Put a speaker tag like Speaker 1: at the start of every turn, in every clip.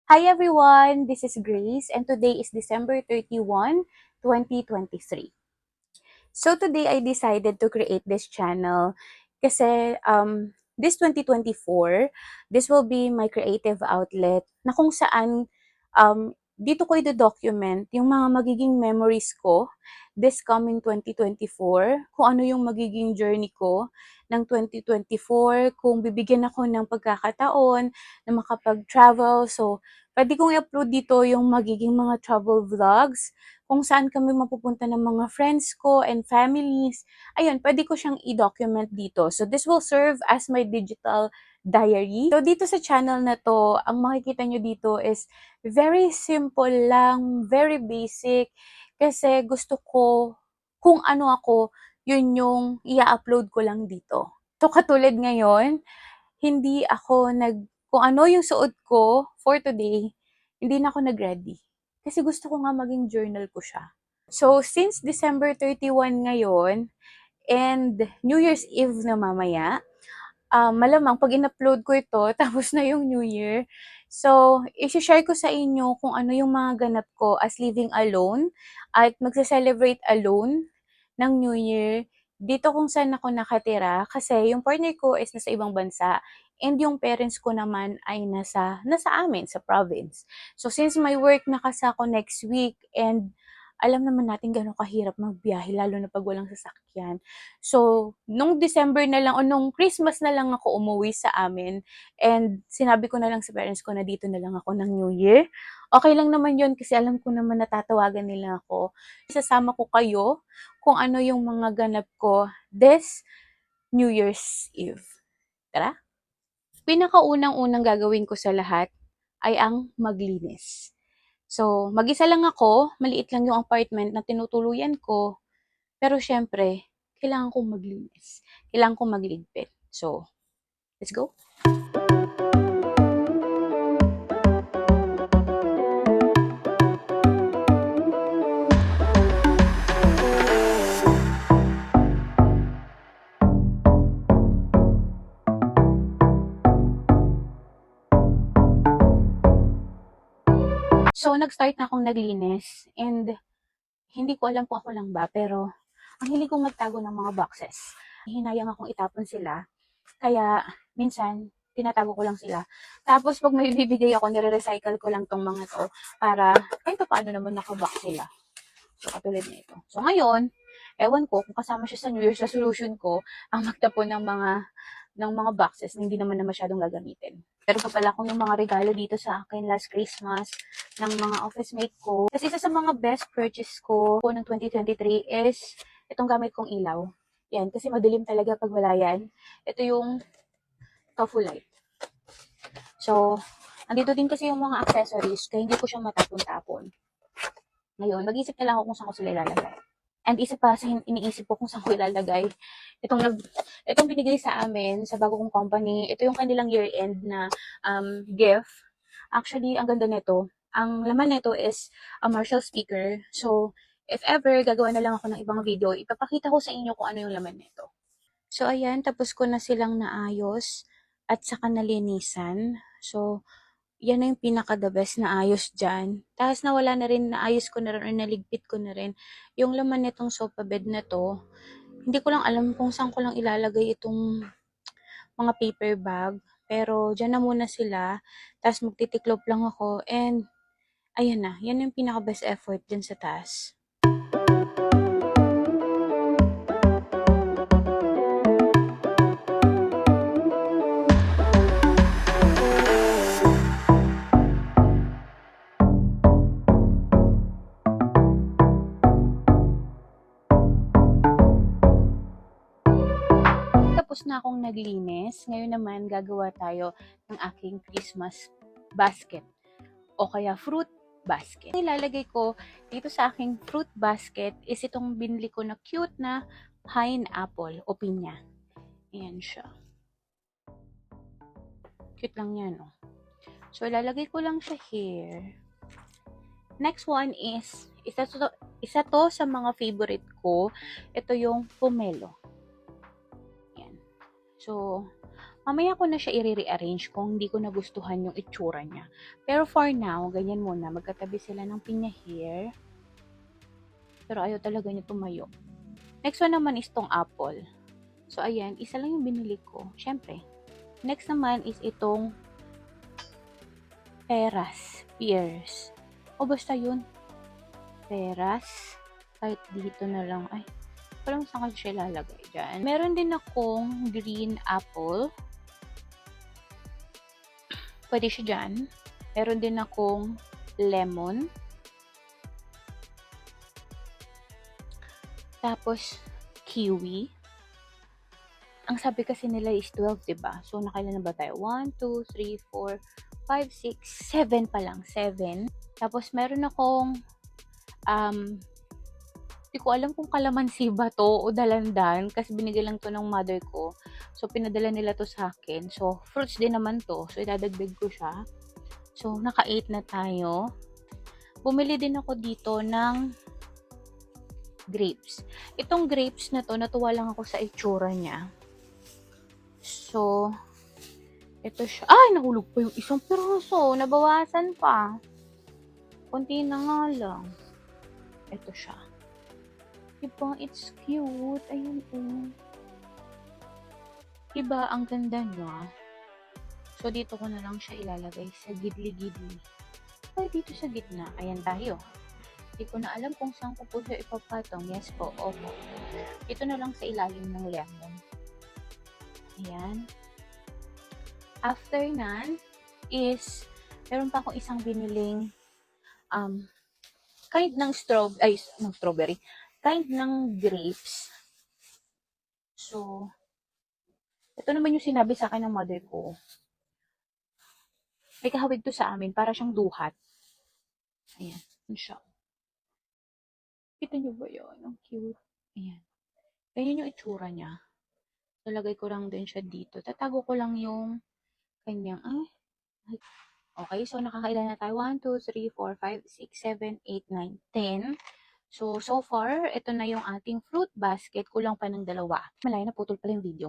Speaker 1: Hi everyone, this is Grace and today is December 31, 2023. So today I decided to create this channel kasi this 2024, this will be my creative outlet na kung saan dito ko i-document yung mga magiging memories ko this coming 2024, kung ano yung magiging journey ko ng 2024, kung bibigyan ako ng pagkakataon na makapag-travel. So, pwede kong i-upload dito yung magiging mga travel vlogs kung saan kami mapupunta ng mga friends ko and families. Ayun, pwede ko siyang i-document dito. So, this will serve as my digital diary. So, dito sa channel na to, ang makikita nyo dito is very simple lang, very basic. Kasi gusto ko, kung ano ako, yun yung i-upload ko lang dito. So, katulad ngayon, hindi ako kung ano yung suot ko for today, hindi na ako nag-ready. Kasi gusto ko nga maging journal ko siya. So, since December 31 ngayon, and New Year's Eve na mamaya, malamang pag in-upload ko ito, tapos na yung New Year. So, i-share ko sa inyo kung ano yung mga ganap ko as living alone at magse-celebrate alone ng New Year dito kung saan ako nakatira kasi yung partner ko is nasa ibang bansa and yung parents ko naman ay nasa amin sa province. So, since my work nakasa ako next week and alam naman natin gano'ng kahirap magbiyahe lalo na pag walang sasakyan. So, nung December na lang o nung Christmas na lang ako umuwi sa amin and sinabi ko na lang sa parents ko na dito na lang ako ng New Year. Okay lang naman yun kasi alam ko naman natatawagan nila ako. Isasama ko kayo kung ano yung mga ganap ko this New Year's Eve. Tara! Pinakaunang-unang gagawin ko sa lahat ay ang maglinis. So, mag-isa lang ako, maliit lang yung apartment na tinutuluyan ko, pero syempre, kailangan kong maglinis. Kailangan kong magligpit. So, let's go. So, nag-start na akong naglinis and hindi ko alam kung ako lang ba, pero ang hilig kong magtago ng mga boxes. Hinayang akong itapon sila, kaya minsan, tinatago ko lang sila. Tapos, pag may bibigay ako, nire-recycle ko lang tong mga to para kahit paano naman nakabox sila. So, katulad nito. So, ngayon, ewan ko kung kasama siya sa New Year's resolution ko ang magtapon ng mga boxes na hindi naman na masyadong gagamitin. Pero pa pala kung yung mga regalo dito sa akin last Christmas ng mga office mate ko. Kasi isa sa mga best purchase ko ng 2023 is itong gamit kong ilaw. Yan, kasi madilim talaga pag wala yan. Ito yung Tofu Light. So, andito din kasi yung mga accessories kaya hindi ko siya matapon-tapon. Ngayon, mag-isip na lang ako kung saan ko sila ilalagay. And isa pa sa iniisip ko kung saan ko ilalagay. Itong binigay sa amin sa bago kong company, ito yung kanilang year-end na gift. Actually, ang ganda nito. Ang laman nito is a Marshall speaker. So, if ever, gagawa na lang ako ng ibang video, ipapakita ko sa inyo kung ano yung laman nito. So, ayan, tapos ko na silang naayos at saka nalinisan. So, yan na yung pinaka-the best na ayos dyan. Tapos nawala na rin, naayos ko na rin or naligpit ko na rin yung laman nitong sofa bed na to. Hindi ko lang alam kung saan ko lang ilalagay itong mga paper bag. Pero dyan na muna sila. Tapos magtitiklop lang ako. And ayan na, yan yung pinaka-best effort dyan sa taas. Tapos na akong naglinis. Ngayon naman gagawa tayo ng aking Christmas basket o kaya fruit basket. Ilalagay ko dito sa aking fruit basket is itong binili ko na cute na pineapple o pinya. Ayan siya. Cute lang yan, oh. So, ilalagay ko lang siya here. Next one is, isa to sa mga favorite ko. Ito yung pomelo. Ayan. So, Mamaya ko na siya i-rearrange kung hindi ko nagustuhan yung itsura niya. Pero for now, ganyan muna. Magkatabi sila ng pinya here. Pero ayaw talaga niya tumayo. Next one naman is tong apple. So, ayan. Isa lang yung binili ko. Siyempre. Next naman is itong pears. O basta yun. Peras. Kahit dito na lang. Ay, parang saan ko siya ilalagay dyan. Meron din akong green apple. Pwede siya dyan. Meron din akong lemon. Tapos, kiwi. Ang sabi kasi nila is 12, diba? So, nakailan na ba tayo? 1, 2, 3, 4, 5, 6, 7 pa lang. 7. Tapos, meron akong, di ko alam kung kalamansi ba to o dalandan kasi binigay lang to ng mother ko. So, pinadala nila to sa akin. So, fruits din naman to. So, idadagdag ko siya. So, naka-8 na tayo. Bumili din ako dito ng grapes. Itong grapes na to, natuwa lang ako sa itsura niya. So, ito siya. Ay, nahulog pa yung isang piraso. Nabawasan pa. Kunti na nga lang. Ito siya. Diba? It's cute. Ayun oh. Diba? Ang ganda niya. So, dito ko na lang siya ilalagay sa gidli-gidli. Ay, dito sa gitna. Ayan tayo. Hindi ko na alam kung saan ko po siya ipapatong. Yes po. Opo. Ito na lang sa ilalim ng lemon. Ayan. After nan is, meron pa akong isang biniling kind ng strawberry. Kind ng grapes. So, ito naman yung sinabi sa akin ng mother ko. May kahawig to sa amin. Para siyang duhat. Ayan. Yun siya. Kita nyo ba yun? Ang cute. Ayan. Ganyan yung itsura niya. Nalagay ko lang din siya dito. Tatago ko lang yung kanyang, okay, so nakakailan na tayo? 1, 2, 3, 4, 5, 6, 7, 8, 9, 10. So far, ito na yung ating fruit basket. Kulang pa ng dalawa. Malaya na, putol pala yung video.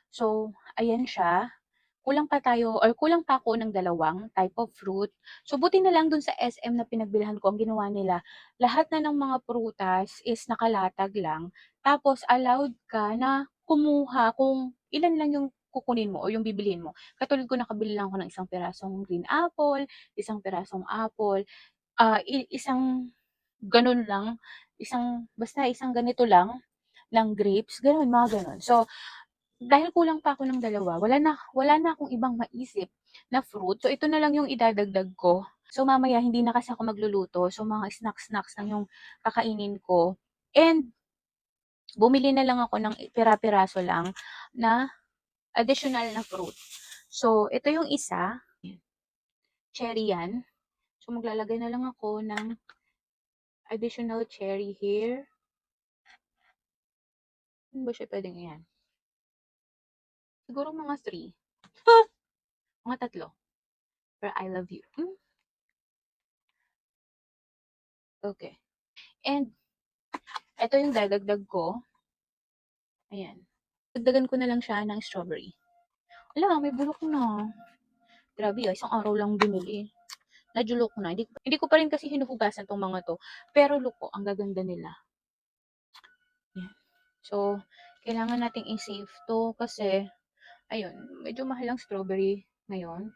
Speaker 1: So, ayan siya. Kulang pa ako ng dalawang type of fruit. So, buti na lang dun sa SM na pinagbilhan ko, ang ginawa nila, lahat na ng mga prutas is nakalatag lang. Tapos, allowed ka na kumuha kung ilan lang yung kukunin mo o yung bibilhin mo. Katulad ko, nakabili lang ako ng isang pirasong green apple, isang pirasong apple, isang ganun lang, basta isang ganito lang, ng grapes, ganun, mga ganun. So, dahil kulang pa ako ng dalawa, wala na akong ibang maisip na fruit. So, ito na lang yung idadagdag ko. So, mamaya hindi na kasi ako magluluto. So, mga snacks lang yung kakainin ko. And, bumili na lang ako ng pira-piraso lang na additional na fruit. So, ito yung isa. Cherry yan. So, maglalagay na lang ako ng additional cherry here. Ano ba siya pwedeng yan? Siguro mga 3. Mga 3. For I love you. Okay. And, ito yung dadagdag ko. Ayan. Dagdagan ko na lang siya ng strawberry. Ala, may bulok na. Grabe, isang araw lang binili. Najulok na. Hindi ko pa rin kasi hinuhugasan tong mga to. Pero look ko, ang gaganda nila. Ayan. So, kailangan nating i-save to kasi, ayun, medyo mahal ang strawberry ngayon.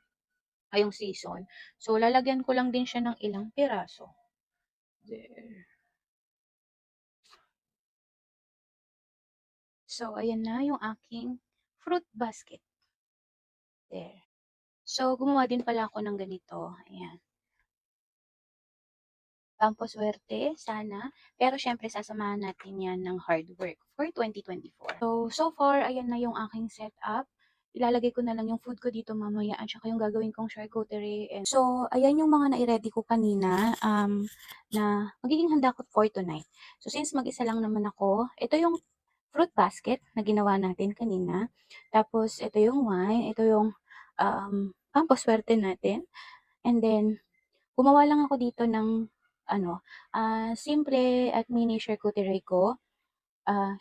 Speaker 1: Ngayong season. So, lalagyan ko lang din siya ng ilang piraso. There. So, ayan na yung aking fruit basket. There. So, gumawa din pala ako ng ganito. Ayan. Pampaswerte, sana. Pero syempre, sasamahan natin yan ng hard work for 2024. So far, ayan na yung aking setup. Ilalagay ko na lang yung food ko dito mamaya at saka yung gagawin kong charcuterie. And so, ayan yung mga nai-ready ko kanina na magiging handa ko for tonight. So, since mag-isa lang naman ako, ito yung fruit basket na ginawa natin kanina. Tapos, ito yung wine. Ito yung pampaswerte natin. And then, gumawa lang ako dito ng simple at mini charcuterie ko.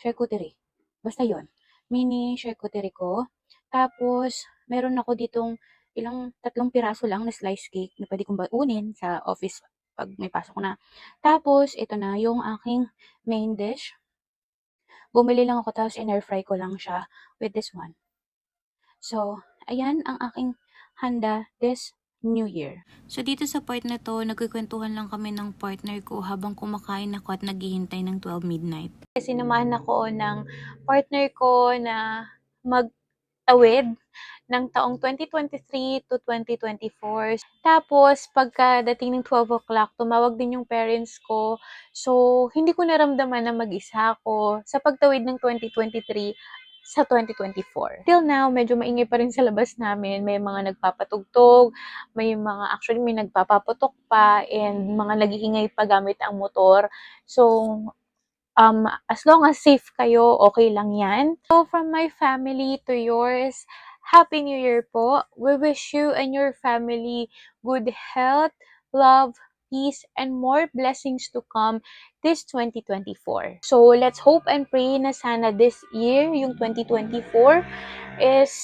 Speaker 1: Charcuterie. Basta yon. Mini charcuterie ko. Tapos meron ako ditong tatlong piraso lang na slice cake na puwede kong baunin sa office 'pag may pasok na. Tapos ito na yung aking main dish. Bumili lang ako tapos in-air fry ko lang siya with this one. So, ayan ang aking handa this New Year. So, dito sa part na to, nagkukwentuhan lang kami ng partner ko habang kumakain ako at naghihintay ng 12 midnight. Sinamahan ako ng partner ko na magtawid ng taong 2023 to 2024. Tapos, pagkadating ng 12 o'clock, tumawag din yung parents ko. So, hindi ko naramdaman na mag-isa ako sa pagtawid ng 2023 sa 2024. Till now, medyo maingay pa rin sa labas namin. May mga nagpapatugtog, actually may nagpapaputok pa, and mga nag-iingay pa gamit ang motor. So, as long as safe kayo, okay lang yan. So, from my family to yours, Happy New Year po. We wish you and your family good health, love, peace, and more blessings to come this 2024. So, let's hope and pray na sana this year, yung 2024, is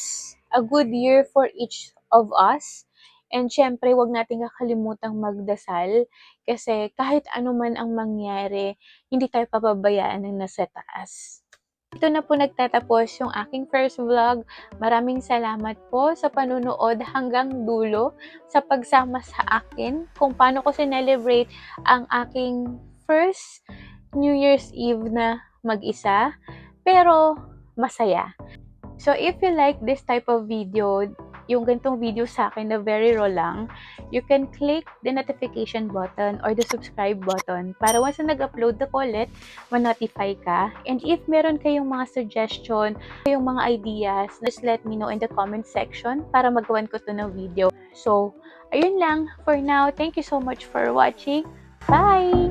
Speaker 1: a good year for each of us. And syempre, wag natin kakalimutang magdasal kasi kahit ano man ang mangyari, hindi tayo papabayaan ng nasa taas. Ito na po nagtatapos yung aking first vlog. Maraming salamat po sa panunood hanggang dulo, sa pagsama sa akin kung paano ko sinelebrate ang aking first New Year's Eve na mag-isa, pero masaya. So, if you like this type of video, yung ganitong video sa akin na very raw lang, you can click the notification button or the subscribe button para once na nag-upload ako ulit, ma-notify ka. And if meron kayong mga suggestion, kayong mga ideas, just let me know in the comment section para magawan ko to ng video. So, ayun lang for now. Thank you so much for watching. Bye!